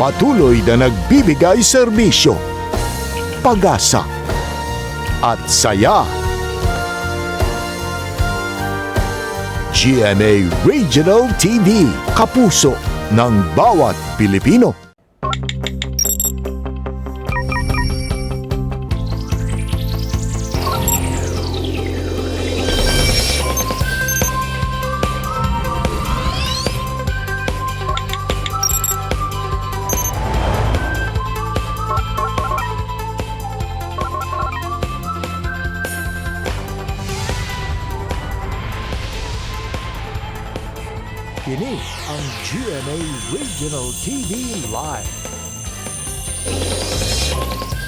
patuloy na nagbibigay serbisyo, pag-asa at saya. GMA Regional TV, kapuso ng bawat Pilipino. Kini ang GMA Regional TV Live.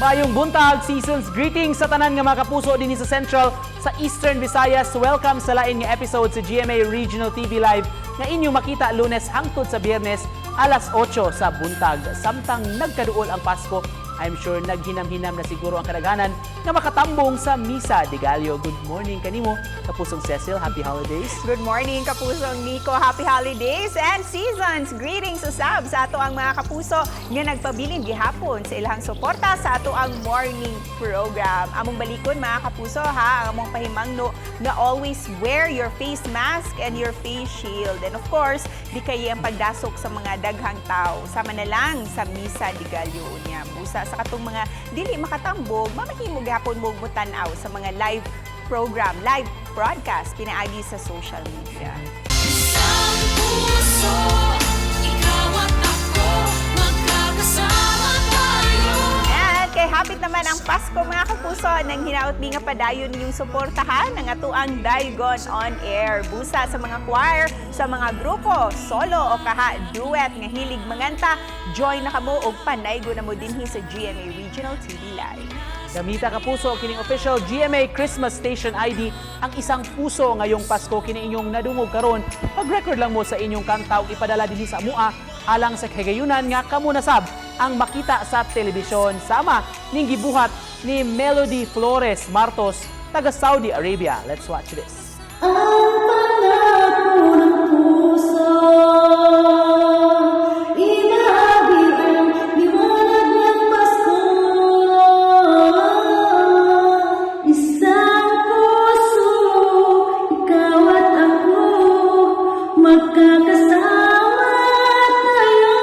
Mayong buntag, season's greetings sa tanan nga mga kapuso dinhi sa Central, sa Eastern Visayas. Welcome sa lain nga episode sa GMA Regional TV Live nga inyo makita Lunes hangtod sa Biyernes alas 8 sa buntag. Samtang nagkaduol ang Pasko, I'm sure naghinam-hinam na siguro ang kadaghanan nga makatambong sa Misa de Gallo. Good morning kanimo, kapusong Cecil. Happy holidays. Good morning, kapusong Nico. Happy holidays and seasons. Greetings usab sa ato ang mga kapuso nga nagpabilin gihapon sa ilahang suporta sa ato ang morning program. Among balikon mga kapuso ha, ang among pahimangno na always wear your face mask and your face shield. And of course, di kayo ang pagdasok sa mga daghang tao. Sama na lang sa Misa de Gallo niya. Busa sa katong mga dili makatambog, mamahimog gihapon mo mutanaw sa mga live program, live broadcast pinaagi sa social media. Isang puso, ikaw at ako, magkakasama tayo. At kay hapit naman ang Pasko mga kapuso, nang hinaot mi nga padayon ninyong suportahan ng atuang Daigon on Air. Busa sa mga choir, sa mga grupo, solo o kaha duet nga hilig manganta, join na kamo og panaygo na mo dinhi sa GMA Regional TV Live. Gamita kapuso kining official GMA Christmas Station ID ang isang puso ngayong Pasko kini inyong nadungog karon. Pag-record lang mo sa inyong kantaw ipadala dinhi sa amua alang sa kagayunan nga kamo nasab ang makita sa telebisyon sama ning gibuhat ni Melody Flores Martos taga Saudi Arabia. Let's watch this. Ang pangako ng puso, inahagi ang liwanag ng Pasko. Isang puso, ikaw at ako, magkakasama tayo.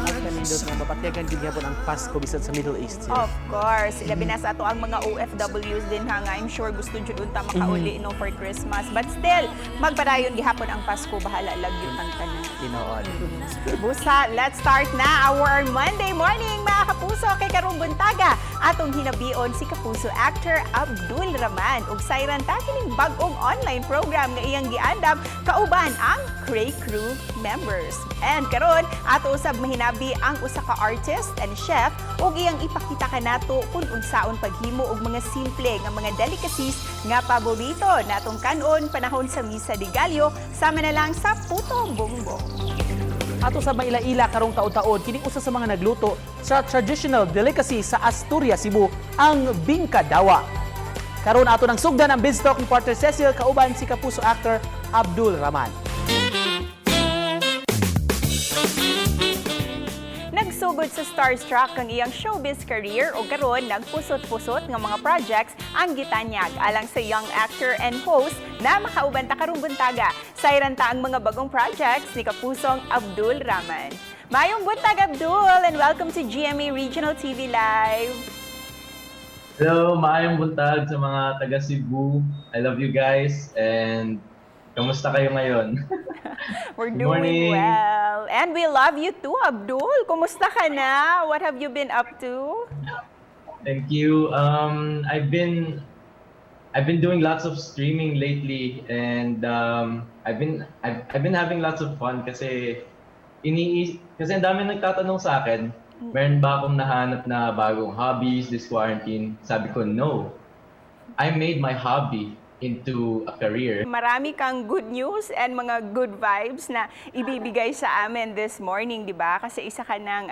At kanindot nga mapatyagan din gyapon ang Pasko bisan sa Middle East. Of course, ilabi na sa ato ang mga OFWs din ha nga. I'm sure gusto jud unta makauli no for Christmas. But still, magpadayon gihapon ang Pasko, bahala lang yun ang tanan. Tinood. Busa, let's start na our Monday morning mga kapuso kay karong buntaga. Atong hinabion si kapuso actor Abdul Rahman ug sayran ta kining bag-ong online program nga iyang giandam kauban ang Cray Crew members. And karon ato usab mahinabi ang usa ka artist and chef ug iyang ipakita kanato kung unsaon paghimo og mga simple nga mga delicacies nga paborito natong kanon panahon sa Misa de Gallo sama na lang sa Puto Bongbong. Ato sa maila-ila karong taon-taon, kini usa sa mga nagluto sa traditional delicacy sa Asturias, Cebu, ang bingka dawa. Karon ato nang sugdan ang Biztalk ni partner Cecil kauban si kapuso actor Abdul Rahman. Nagsugod sa Starstruck ang iyang showbiz career o karon nagpusot-pusot nga mga projects ang gitanyag alang sa young actor and host na makauban ta karong buntaga. Sayran ta ang mga bagong projects ni kapusong Abdul Rahman. Mayong buntag Abdul and welcome to GMA Regional TV Live. Hello, maayong buntag sa mga taga Cebu. I love you guys and kamusta kayo ngayon? We're Good doing morning. well. And we love you too, Abdul. Kumusta ka na? What have you been up to? Thank you. I've been doing lots of streaming lately and I've been having lots of fun kasi ang dami nagtatanong sa akin, meron ba akong nahanap na bagong hobbies this quarantine? Sabi ko, no. I made my hobby into a career. Marami kang good news and mga good vibes na ibibigay sa amin this morning, di ba? Kasi isa ka ng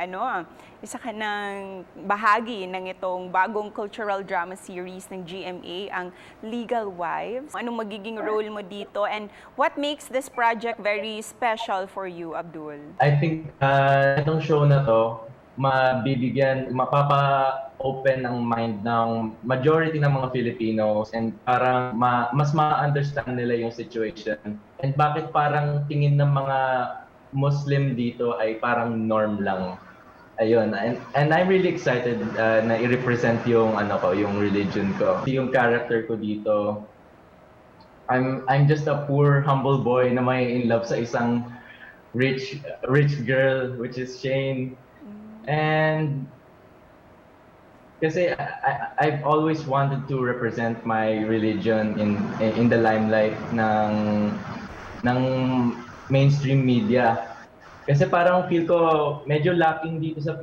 bahagi ng itong bagong cultural drama series ng GMA, ang Legal Wives. Anong magiging role mo dito and what makes this project very special for you, Abdul? I think itong show na to, mapapa-open ang mind ng majority ng mga Filipinos and parang mas ma-understand nila yung situation. And bakit parang tingin ng mga Muslim dito ay parang norm lang. Ayun, and I'm really excited na i-represent yung yung religion ko. Yung character ko dito, I'm just a poor humble boy na may in love sa isang rich girl, which is Shane. And kasi I've always wanted to represent my religion in the limelight ng mainstream media. Kasi parang feel ko medyo lacking dito sa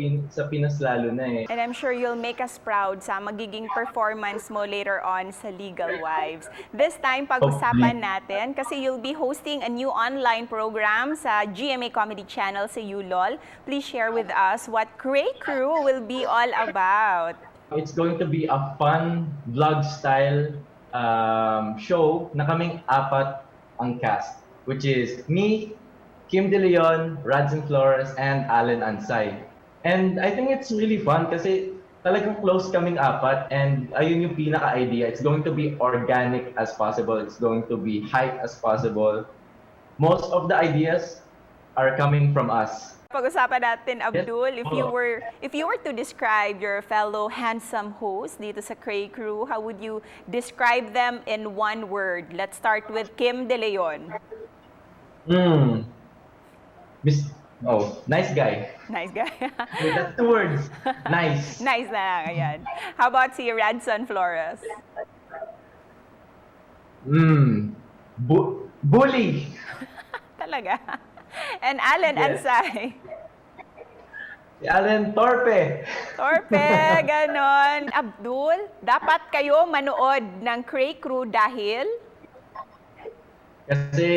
Pinas lalo na eh. And I'm sure you'll make us proud sa magiging performance mo later on sa Legal Wives. This time, pag-usapan natin kasi you'll be hosting a new online program sa GMA Comedy Channel sa ULOL. Please share with us what Cray Crew will be all about. It's going to be a fun vlog-style show na kaming apat ang cast, which is me, Kim De Leon, Radzen Flores, and Allen Ansay. And I think it's really fun kasi talagang close kaming apat and ayun yung pinaka-idea. It's going to be organic as possible. It's going to be hype as possible. Most of the ideas are coming from us. Pag-usapan natin, Abdul, if you were to describe your fellow handsome hosts dito sa Cray Crew, how would you describe them in one word? Let's start with Kim De Leon. Nice guy. Nice guy. Wait, that's 2 words. Nice. Nice na lang, ayan. How about si Radzen Flores? Bully. Talaga. And Allen Yes. Ansay. Si Allen Torpe. Torpe, ganon. Abdul, dapat kayo manood ng Cray Crew dahil Kasi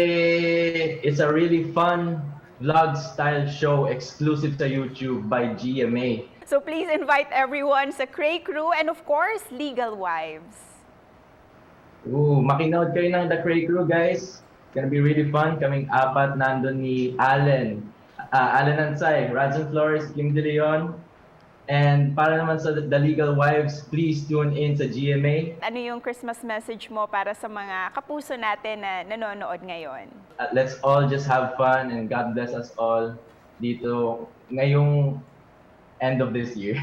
it's a really fun vlog-style show exclusive sa YouTube by GMA. so please invite everyone sa Cray Crew and of course, Legal Wives. Makinood kayo ng The Cray Crew, guys. It's gonna be really fun. Kaming apat nandun ni Allen Ansay, Radzen Flores, Kim De Leon. And para naman sa The Legal Wives, please tune in sa GMA. Ano yung Christmas message mo para sa mga kapuso natin na nanonood ngayon? Let's all just have fun and God bless us all dito ngayong end of this year.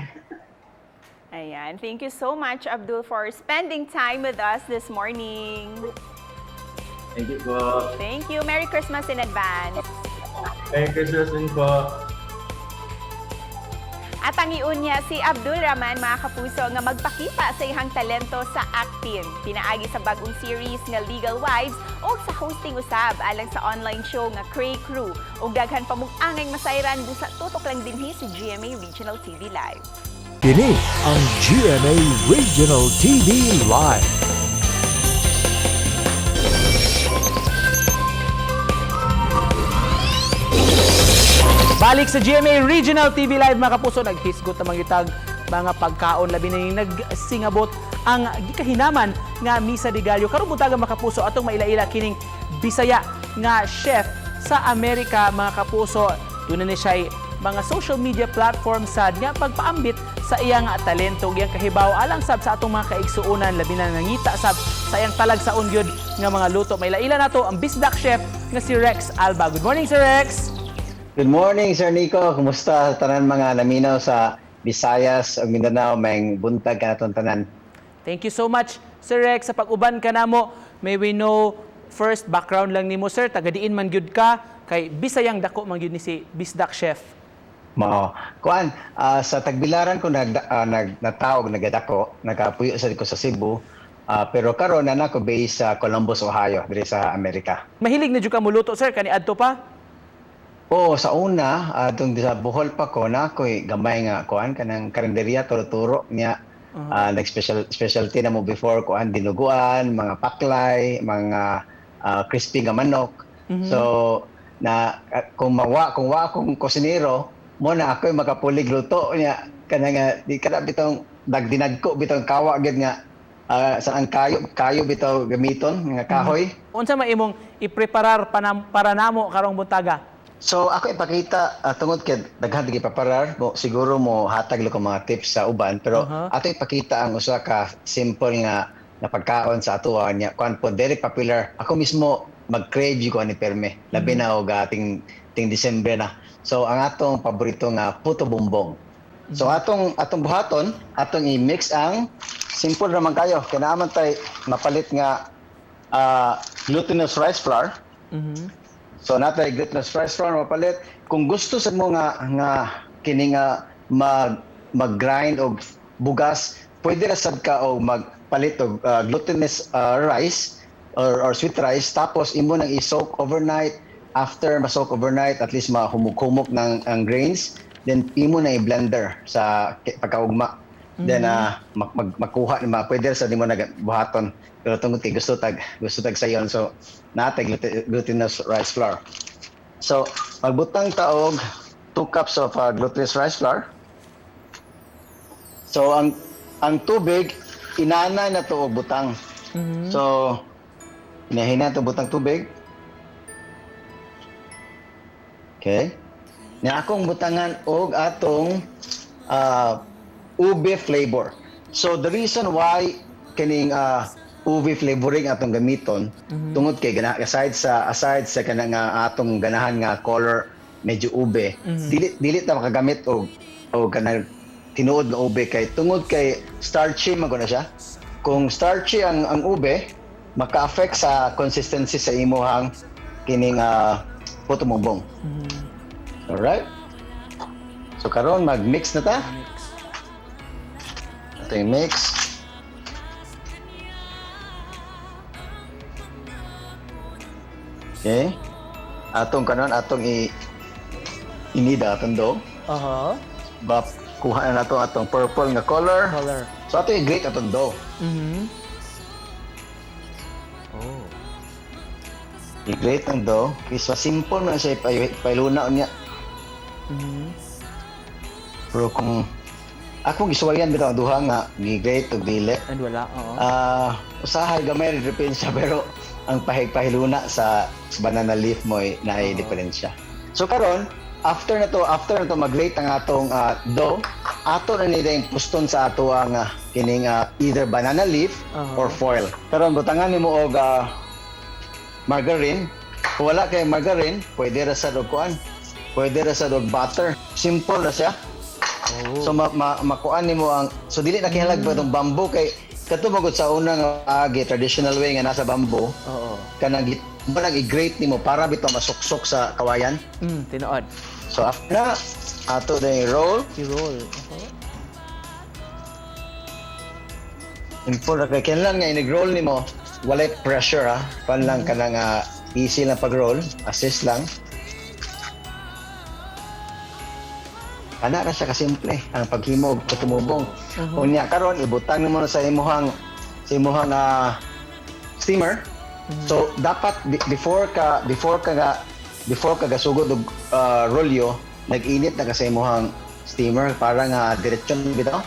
Ayan. Thank you so much, Abdul, for spending time with us this morning. Thank you po. Thank you. Merry Christmas in advance. Merry Christmas din po. At ang iunya si Abdul Rahman, mga kapuso, nga magpakita sa ihang talento sa acting. Pinaagi sa bagong series nga Legal Wives o sa hosting usab alang sa online show nga Cray Crew. O daghan pa mong angay masayran busa tutok lang dinhi sa GMA Regional TV Live. Kini ang GMA Regional TV Live. Balik sa GMA Regional TV Live, mga kapuso, naghisgot na mangitag mga pagkaon labi na yung nagsingabot ang gikahinaman nga Misa de Gallo. Karon butaga, mga kapuso, atong maila-ila kining Bisaya nga chef sa Amerika, mga kapuso. Doon na siya mga social media platform sad nga pagpaambit sa iyang talento, iyang kahibaw alang sab sa atong mga kaigsuonan labi na nangita sab sa iyang talag sa ungyod nga mga luto. Maila-ila nato ang Bisdak chef nga si Rex Alba. Good morning, Sir Rex. Good morning, Sir Nico. Kumusta tanan mga naminaw sa Visayas o Mindanao, may buntag ka natong tanan. Thank you so much, Sir Rex, sa pag-uban ka namo. May we know first background lang nimo, sir, taga-diin man gyud ka kay Bisayang dako man gyud ni si Bisdak chef. Mao. Kuan, sa Tagbilaran ko nagtawag nagadako, nagapuyo sa ko sa Cebu. Pero karon na nako base sa Columbus, Ohio, diri sa Amerika. Mahilig na jud ka muluto, sir, kani adto pa? Oo, sa una, itong sa Bohol pa ko, na ako'y gamay nga kuan kanang karinderya, turo-turo niya. Specialty na mo before kuan dinuguan, mga paklay, mga crispy nga manok. So kung wa akong kusinero mo na ako'y makapulig luto niya kana nga di kada bitong dagdinagko bitong kawa gid nga sa ang kayo bitaw gamiton nga kahoy. Unsa man imong ipreparar para namo karong buntaga? So ako ipakita tungod kay daghan gyud paparar mo siguro mo hatag ko mga tips sa uban pero ato ipakita ang usa ka simple nga pagkaon sa ato nya kuan po very popular. Ako mismo mag-crave ko ani perme labi na og ting December na. So ang atong paborito nga puto bumbong. So atong buhaton, atong i-mix ang simple naman kayo. Kinaaman tay mapalit nga glutinous rice flour. So natay glutinous rice flour mapalit. Kung gusto sa mo nga kini nga mag-grind og bugas, pwede ra sad ka og magpalit og glutinous rice or sweet rice tapos imo nang i-soak overnight. After ma-soak overnight, at least mahumok-humok ng ang grains, then imo na i-blender sa pagkaugma. Then makuha pwede sa nimo nagbuhaton. Pero tungod kay gusto tag sayon, so natay glutinous rice flour. So magbutang ta og 2 cups of glutinous rice flour. So ang tubig inanay na to og butang. So inahinay to butang tubig. Okay. Na akong butangan og atong ube flavor. So the reason why kining ube flavoring atong gamiton tungod kay aside sa kanang atong ganahan nga color medyo ube, dili ta makagamit og kanang tinuod nga ube kay tungod kay starchy man na siya. Kung starchy ang ube, maka-affect sa consistency sa imuhang kining puto bumbong. Alright? So karon mag-mix na ta. Ito yung mix. Okay. Atong inida atong do. Kuha na nato atong purple nga color. So ato i-grate atong do. I-grate ang do. Kaya simple na siya ipailuna niya. Pero kung akong isuwayan bitaw duha nga gi-grate og dili. And wala, Usahay gamay rin diferensya pero ang pahiluna sa banana leaf mo ay naay diferensya. So karon after na to mag-grate ang atong dough, ato na nila yung puston sa ato ang kining either banana leaf or foil. Karon butangan nimo og margarine. Kung wala kay margarine, pwede ra sa kuan. Pwede ra sa butter. Simple na siya. So makuan nimo ang so dili na kihalag ba itong bamboo kay katubagod sa unang traditional way nga nasa bamboo. Kanang i-grate nimo para bitaw masuksok sa kawayan. Tinuod. So after na ato na i-roll. Simple ra kay kinahanglan nga i-roll nimo walay pressure pan lang kanang easy lang pag-roll, assist lang. Ana ra siya kasimple ang paghimog sa tumubong. Unya karon ibutang mo na sa imuhang steamer. So dapat before ka gasugod og rolyo, nag-init na ka sa imuhang steamer para nga diretsyon bitaw.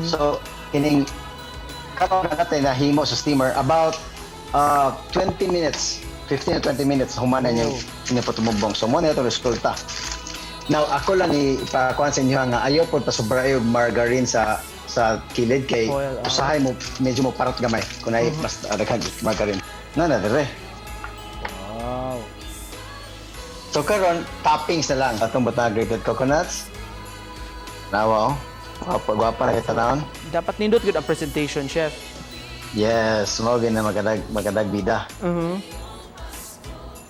So kining karon natin na himo sa steamer about 20 minutes, 15 to 20 minutes humana niya tumubong. So mo na ito resulta. Now, ako lang ipakuan sa inyo nga ayaw po pasubra yung margarine sa kilid kay usahay mo medyo mo parot gamay kung ay mas daghan margarine. Na dire. Wow. So karon toppings na lang atong butang grated coconuts. Nawa gwapa na kita taon. Dapat nindot gud ang presentation, chef. Yes, mo gina magadag bida.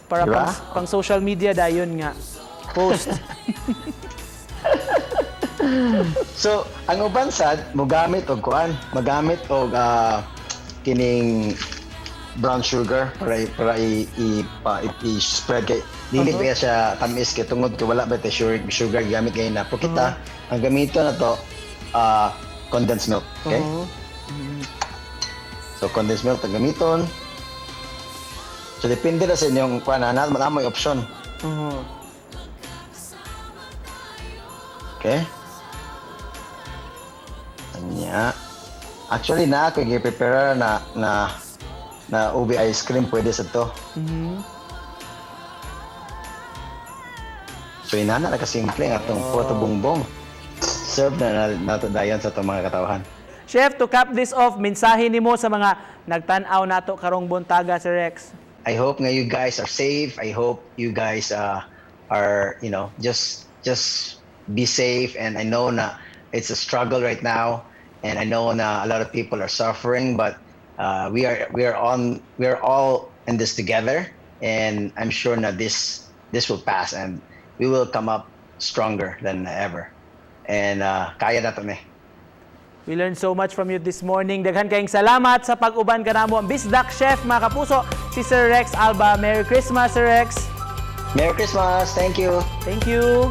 Para diba? pang social media dayon nga post. So, ang uban sad magamit og kining brown sugar para i-spread kay dili pa siya tamis kay tungod kay wala ba ta sugar gamit kay na. Pero kita ang gamiton na to condensed milk. Okay? So condensed milk ang gamiton. So depende na sa inyong kuan na may option. Okay? Anya. Actually na ako i-prepare na ubi ice cream pwede sa to. So inana na kasimple nga itong photo bongbong. Serve na nato dayon sa itong mga katawahan. Chef, to cap this off, mensahe nimo sa mga nagtan-aw nato karong buntaga, Sir Rex. I hope nga you guys are safe. I hope you guys are, just be safe. And I know na it's a struggle right now. And I know na a lot of people are suffering, but we are all in this together. And I'm sure na this will pass and we will come up stronger than ever. And kaya na to me. We learned so much from you this morning. Daghan kayong salamat sa pag-uban kanamo ang Bisdak Chef, mga kapuso, si Sir Rex Alba. Merry Christmas, Sir Rex. Merry Christmas. Thank you. Thank you.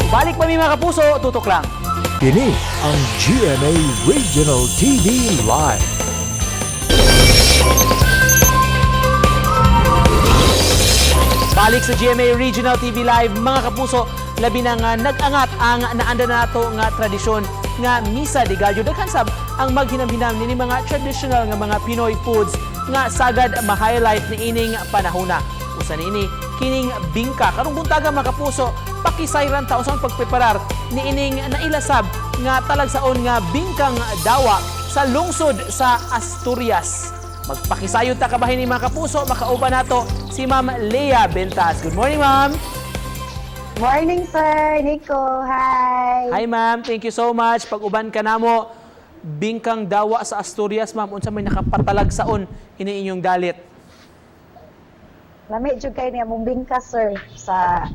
Balik pa mi mga kapuso, tutok lang. Kini ang GMA Regional TV Live. Balik sa GMA Regional TV Live, mga kapuso, labi na nga nag-angat ang naanda na nato nga tradisyon nga Misa de Gallo. Daghan sab ang maghinam-hinam nini mga traditional nga mga Pinoy foods nga sagad ma-highlight ni ining panahona. Usa nini kining bingka. Karong buntaga mga kapuso, pakisayran ta usang pagpreparar ni ining nailasab nga talagsaon nga bingkang dawa sa lungsod sa Asturias. Magpakisayod ta kabahin ni mga kapuso, makauban nato si Ma'am Lea Bentas. Good morning, Ma'am. Morning, Sir Nico. Hi. Hi, Ma'am. Thank you so much. Pag-uban ka namo, bingkang dawa sa Asturias, Ma'am. Unsa may nakapatalag saon ini inyong dalit? Lami jud kay ni among bingkas, sir, sa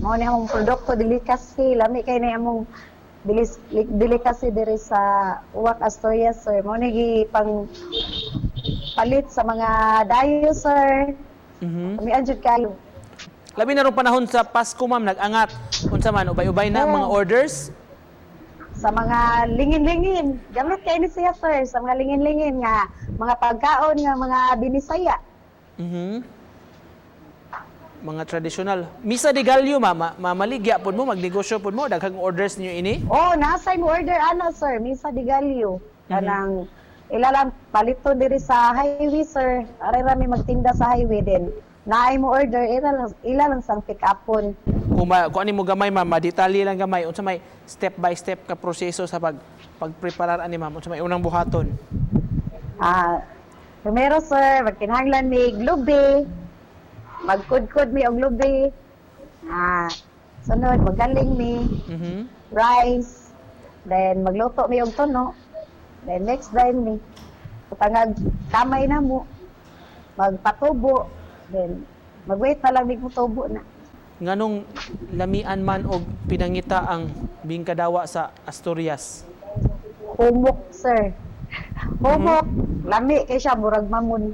mao ni among produkto delicacy. Lami kay ni among delicacy diri sa Uwak Asturias, sir. Mao ni pang palit sa mga dayo, sir. Kami jud kayo. Labi na ron panahon sa Pasko, Ma'am, nag-angat. Unsa man, ubay-ubay na mga orders? Sa mga lingin-lingin. Gamit kay ni siya, sir, sa mga lingin-lingin nga mga pagkaon nga mga binisaya. Mga traditional. Misa de Gallo, Ma'am. Mamaligya po mo, magnegosyo po mo, daghang orders niyo ini? Oh, nasay mo order ano, sir, Misa de Gallo. Kanang ilalang palito diri sa highway, sir. Aray rami magtinda sa highway din. Naay mo order, ila lang sang pick upon. Kung ano mo gamay, Ma'am, detalye lang gamay. Unsa may step by step ka proseso sa pagpreparar ani, Ma'am? Unsa may unang buhaton? Primero, sir, magkinahanglan mi glubi. Magkudkod mi og lubi. Sunod, magaling mi. Rice. Then, magluto mi og tono. Then, next time mi. Putangag kamay na mo. Magpatubo. Then, mag-wait na lang mi tubo na. Nganong lamian man og pinangita ang bingkadawa sa Asturias? Humok, sir. Humok. Lami kay siya, murag mamon.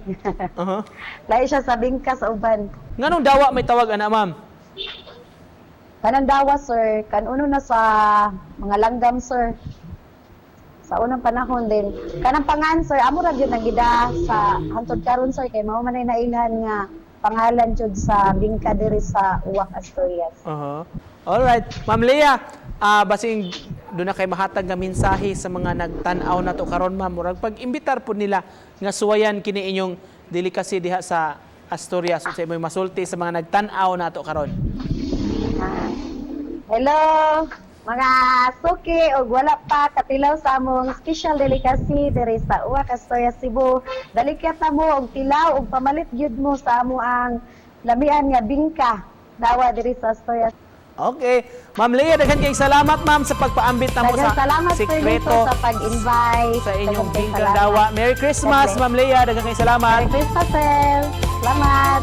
Lahi siya sa bingkas uban. Nganong dawa may tawag ana, Ma'am? Kanang dawa, sir, kanuno na sa mga langgam, sir. Sa unang panahon din. Kanang pangan, sir, amo ra gyud nagida sa hantod karon, sir, kay mao man ay nailhan nga pangalan jud sa bingka diri sa Uwak Asturias. Alright. Ma'am Lea, basing doon na kay mahatag nga mensahe sa mga nagtan-aw na to karon, Ma'am. Murag pag-imbitar po nila nga suwayan kini inyong delicacy diha sa Asturias o sa imoy masulti sa mga nagtan-aw na to karon. Hello, mga suki o wala pa katilaw sa among special delicacy diri sa Uwak Asturias, Cebu. Dalikat na mo og tilaw og pamalit gyud mo sa amo ang lamian nga bingka dawa diri sa Asturias. Okay. Ma'am Lea, daghan kayong salamat, Ma'am, sa pagpaambit na mo sa Salamat sikreto sa pag-invite sa inyong Daghang bingkang salamat. dawa. Merry Christmas, God bless. Ma'am Lea. Daghan kayong salamat. Merry Christmas, sir. Salamat.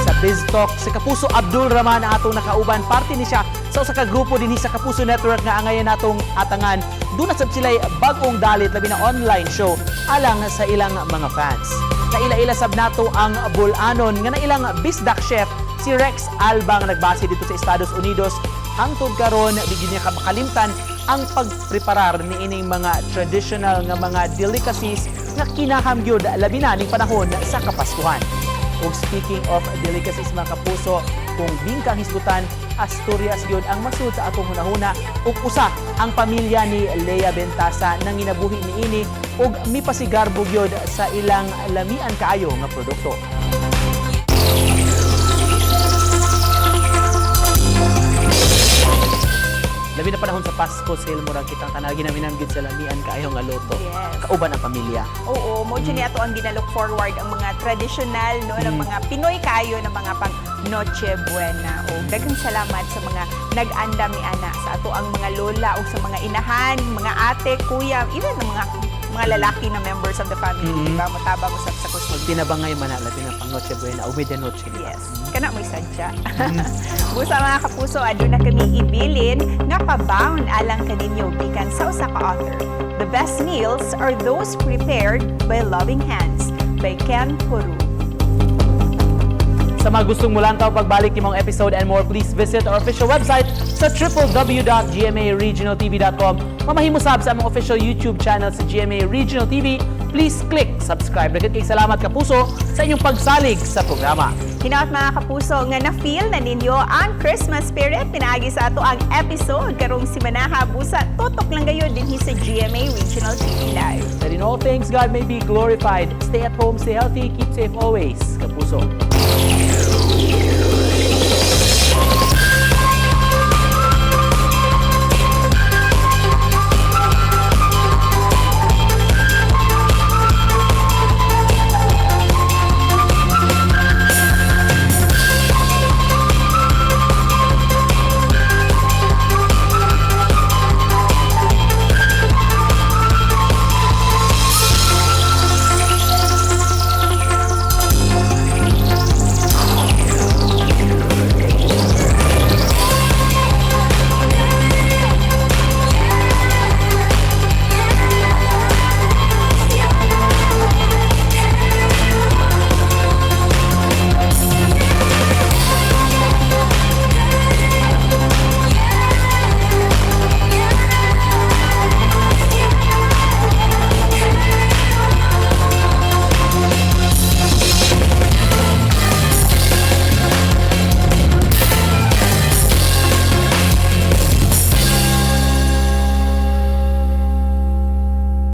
Sa BizTalk, si Kapuso Abdul Rahman ang atong nakauban. Parte ni siya sa usa ka grupo dinhi sa Kapuso Network nga angayan natong atangan. Doon na sab sila'y bagong dalit labi na online show alang sa ilang mga fans. Naila-ila sab nato ang bulanon nga na ilang Bisdak Chef si Rex Alba nga nagbase dito sa Estados Unidos hangtod karon di niya makalimtan ang pagpreparar ni ining mga traditional nga mga delicacies nga kinahamgyod labi na ning panahon sa Kapaskuhan. Ug speaking of delicacies mga kapuso, kung bingkang hisgutan, Asturias gyud ang masud sa atong hunahuna ug usa ang pamilya ni Lea Bentasa nang ginabuhi niini ug mipasigarbo gyud sa ilang lamian kaayo nga produkto. Labi na panahon sa Pasko, sale mo lang kitang tanagi namin gid sa lamian kaayo nga loto. Yes. Kauban ang pamilya. Oo, mo dyan ato ang ginalook forward ang mga traditional no ng mga Pinoy kayo ng mga pag Noche Buena. O daghang salamat sa mga nag-andam ni ana sa ato ang mga lola o sa mga inahan, mga ate, kuya, even ng mga lalaki na members of the family, diba? Motabang usab sa kusog. Tinabangay man labi na pang Noche Buena o Medianoche. Yes. Kana mo'y sadya. Busa mga kapuso, aduna kami ibilin nga pabaon alang kaninyo bikan sa usa ka author. The best meals are those prepared by loving hands by Ken Puru. Sa mga gustong mulantaw pagbalik ni mong episode and more, please visit our official website sa www.gmaregionaltv.com. Mamahimosab sa among official YouTube channel sa GMA Regional TV. Please click subscribe. Daghang kay salamat kapuso sa inyong pagsalig sa programa. Hinaot mga kapuso nga na-feel na ninyo ang Christmas spirit. Pinaagi sa ato ang episode karong simanaha busa tutok lang gayon dinhi sa GMA Regional TV Live. That in all things God may be glorified. Stay at home, stay healthy, keep safe always. Kapuso.